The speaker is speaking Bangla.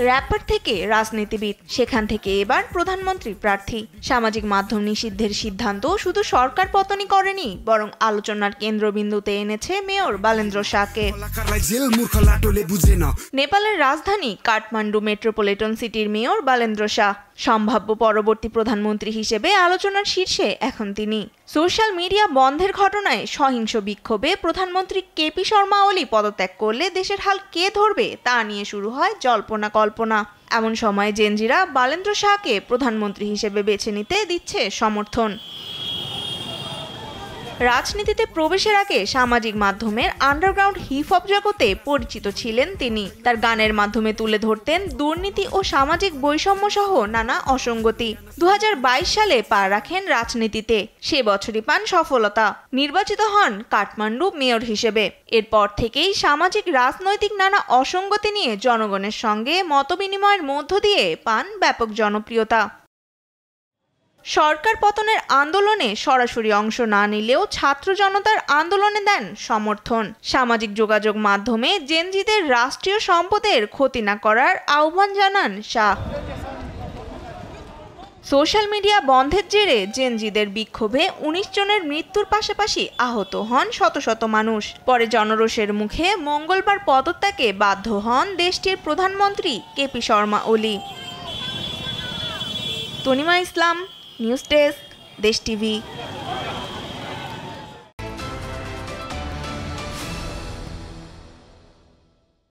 র্যাপার থেকে রাজনীতিবিদ, সেখান থেকে এবার প্রধানমন্ত্রী প্রার্থী। সামাজিক মাধ্যম নিষিদ্ধের সিদ্ধান্ত শুধু সরকার পতনই করেনি, বরং আলোচনার কেন্দ্রবিন্দুতে এনেছে মেয়র বালেন্দ্র শাহকে। নেপালের রাজধানী কাঠমান্ডু মেট্রোপলিটন সিটির মেয়র বালেন্দ্র শাহ সম্ভাব্য পরবর্তী প্রধানমন্ত্রী হিসেবে আলোচনার শীর্ষে এখন তিনি। সোশ্যাল মিডিয়া বন্ধের ঘটনায় সহিংস বিক্ষোভে প্রধানমন্ত্রী কেপি শর্মা ওলি পদত্যাগ করলে দেশের হাল কে ধরবে তা নিয়ে শুরু হয় জল্পনা কল্পনা। এমন সময় জেনজিরা বালেন্দ্র শাহকে প্রধানমন্ত্রী হিসেবে বেছে নিতে দিচ্ছে সমর্থন। রাজনীতিতে প্রবেশের আগে সামাজিক মাধ্যমের আন্ডারগ্রাউন্ড হিপ হপ জগতে পরিচিত ছিলেন তিনি। তার গানের মাধ্যমে তুলে ধরতেন দুর্নীতি ও সামাজিক বৈষম্য সহ নানা অসঙ্গতি। 2022 সালে পা রাখেন রাজনীতিতে, সে বছরই পান সফলতা, নির্বাচিত হন কাঠমান্ডু মেয়র হিসেবে। এরপর থেকেই সামাজিক রাজনৈতিক নানা অসঙ্গতি নিয়ে জনগণের সঙ্গে মতবিনিময়ের মধ্য দিয়ে পান ব্যাপক জনপ্রিয়তা। সরকার পতনের আন্দোলনে সরাসরি অংশ না নিলেও ছাত্র জনতার আন্দোলনে দেন সমর্থন। সামাজিক যোগাযোগ মাধ্যমে জেনজিদের রাষ্ট্রীয় সম্পদের ক্ষতি না করার আহ্বান জানান শাহ। সোশ্যাল মিডিয়া বন্ধের জেরে জেনজিদের বিক্ষোভে 19 জনের মৃত্যুর পাশাপাশি আহত হন শত শত মানুষ। পরে জনরোষের মুখে মঙ্গলবার পদত্যাগে বাধ্য হন দেশটির প্রধানমন্ত্রী কেপি শর্মা ওলি। তনিমা ইসলাম, নিউজ ডেস্ক, দেশ টিভি।